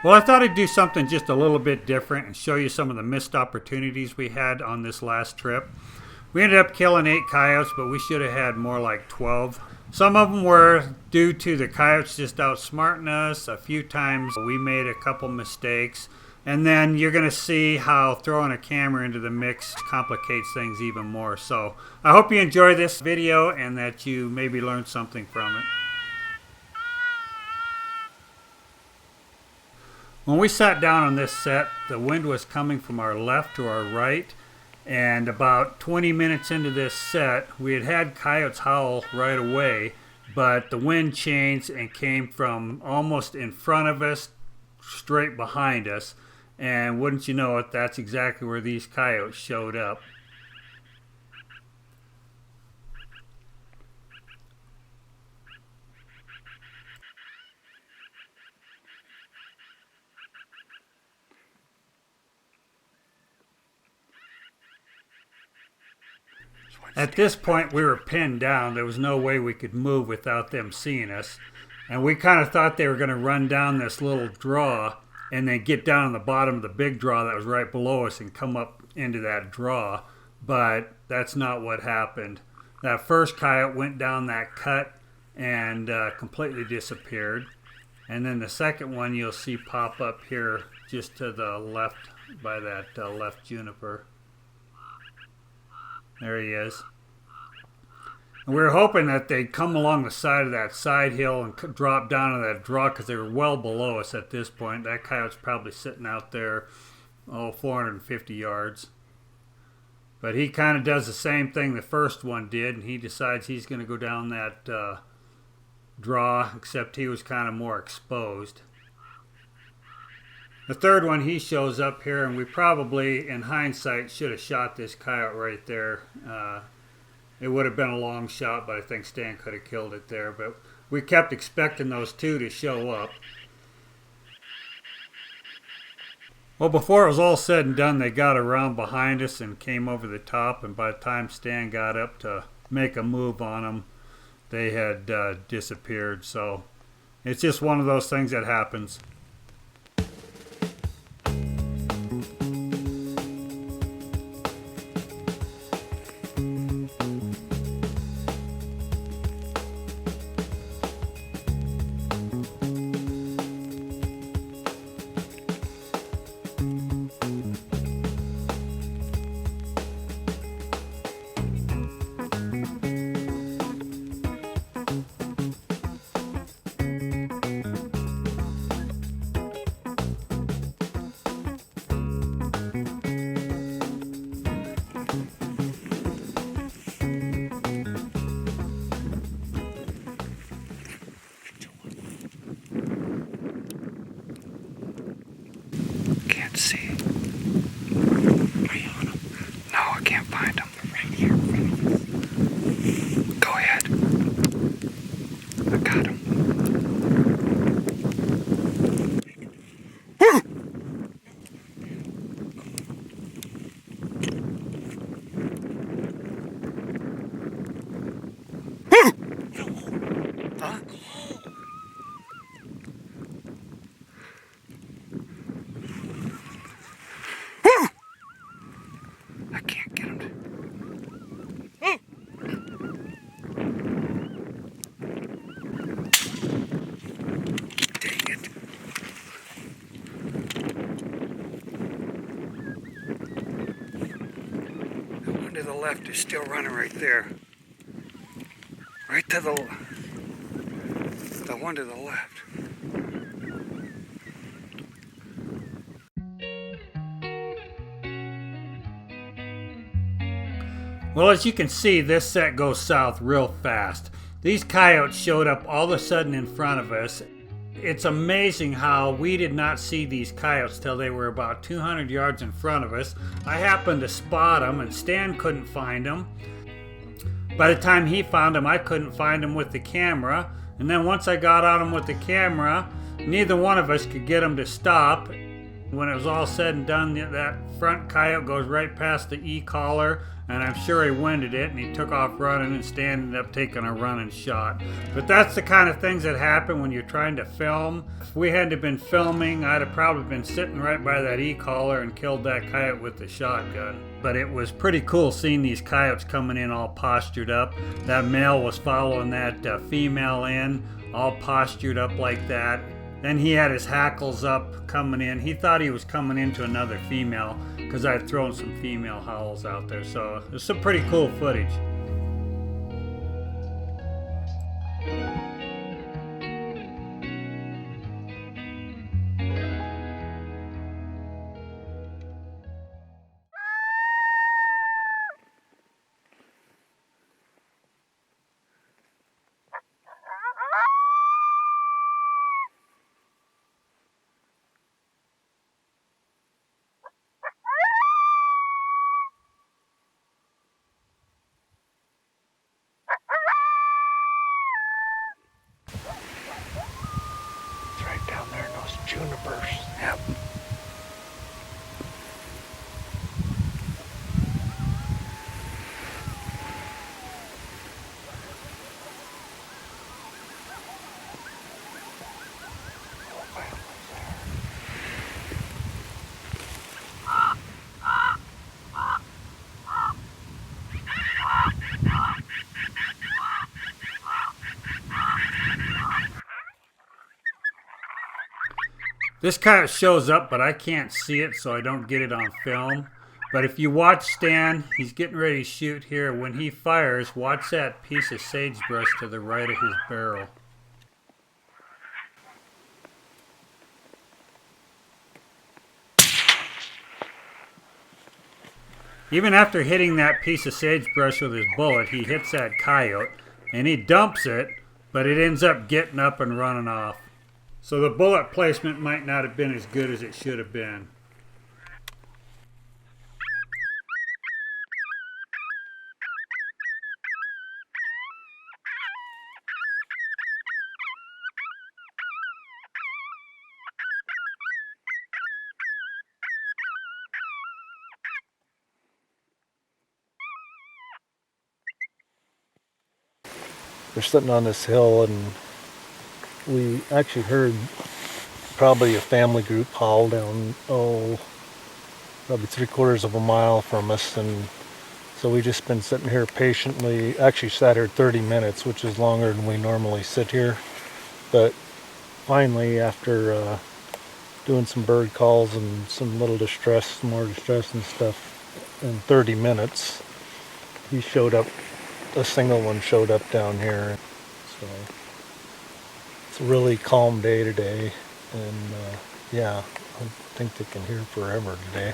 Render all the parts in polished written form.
Well, I thought I'd do something just a little bit different and show you some of the missed opportunities we had on this last trip. We ended up killing 8 coyotes, but we should have had more like 12. Some of them were due to the coyotes just outsmarting us. A few times we made a couple mistakes. And then you're going to see how throwing a camera into the mix complicates things even more. So I hope you enjoy this video and that you maybe learned something from it. When we sat down on this set, the wind was coming from our left to our right. And about 20 minutes into this set, we had had coyotes howl right away, but the wind changed and came from almost in front of us, straight behind us. And wouldn't you know it, that's exactly where these coyotes showed up. At this point, we were pinned down. There was no way we could move without them seeing us. And we kind of thought they were going to run down this little draw and then get down on the bottom of the big draw that was right below us and come up into that draw. But that's not what happened. That first coyote went down that cut and completely disappeared. And then the second one you'll see pop up here just to the left by that left juniper. There he is. And we were hoping that they'd come along the side of that side hill and drop down on that draw because they were well below us at this point. That coyote's probably sitting out there, 450 yards. But he kind of does the same thing the first one did, and he decides he's going to go down that draw, except he was kind of more exposed. The third one, he shows up here, and we probably, in hindsight, should have shot this coyote right there. It would have been a long shot, but I think Stan could have killed it there. But we kept expecting those two to show up. Well, before it was all said and done, they got around behind us and came over the top. And by the time Stan got up to make a move on them, they had disappeared. So it's just one of those things that happens. Can't see. Are you on them? No, I can't find them. They're right here in front of us. Go ahead. I got them. Huh? I can't get him to... Dang it. The one to the left is still running right there. Right to the one to the left. Well, as you can see, this set goes south real fast. These coyotes showed up all of a sudden in front of us. It's amazing how we did not see these coyotes till they were about 200 yards in front of us. I happened to spot them, and Stan couldn't find them. By the time he found them, I couldn't find them with the camera. And then once I got on them with the camera, neither one of us could get them to stop. When it was all said and done, that front coyote goes right past the E-collar, and I'm sure he winded it, and he took off running and ended up taking a running shot. But that's the kind of things that happen when you're trying to film. If we hadn't been filming, I'd have probably been sitting right by that E-collar and killed that coyote with the shotgun. But it was pretty cool seeing these coyotes coming in all postured up. That male was following that female in, all postured up like that. Then he had his hackles up coming in. He thought he was coming into another female because I had thrown some female howls out there. So it's some pretty cool footage. It's right down there in those junipers. Yep. This coyote shows up, but I can't see it, so I don't get it on film. But if you watch Stan, he's getting ready to shoot here. When he fires, watch that piece of sagebrush to the right of his barrel. Even after hitting that piece of sagebrush with his bullet, he hits that coyote, and he dumps it, but it ends up getting up and running off. So the bullet placement might not have been as good as it should have been. They're sitting on this hill, and we actually heard probably a family group howl down, probably 3/4 of a mile from us, and so we just been sitting here patiently. Actually sat here 30 minutes, which is longer than we normally sit here, but finally, after doing some bird calls and some little distress, more distress and stuff, in 30 minutes, he showed up. A single one showed up down here, so it's a really calm day today, and yeah, I think they can hear forever today.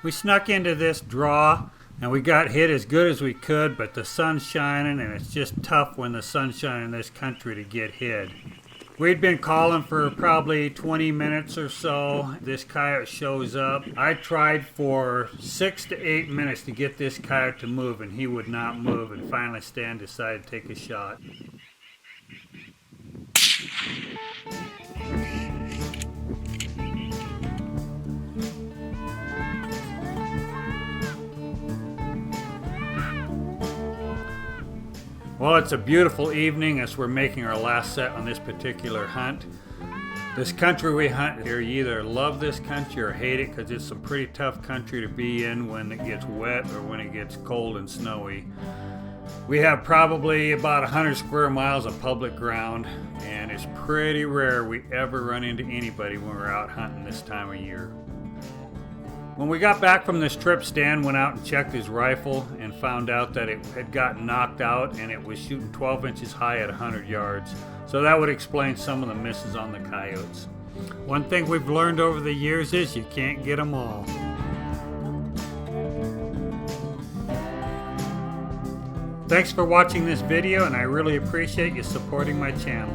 We snuck into this draw and we got hit as good as we could, but the sun's shining and it's just tough when the sun's shining in this country to get hit. We'd been calling for probably 20 minutes or so. This coyote shows up. I tried for 6 to 8 minutes to get this coyote to move, and he would not move, and finally Stan decided to take a shot. Well, it's a beautiful evening as we're making our last set on this particular hunt. This country we hunt here, you either love this country or hate it, because it's some pretty tough country to be in when it gets wet or when it gets cold and snowy. We have probably about 100 square miles of public ground, and it's pretty rare we ever run into anybody when we're out hunting this time of year. When we got back from this trip, Stan went out and checked his rifle and found out that it had gotten knocked out and it was shooting 12 inches high at 100 yards. So that would explain some of the misses on the coyotes. One thing we've learned over the years is you can't get them all. Thanks for watching this video, and I really appreciate you supporting my channel.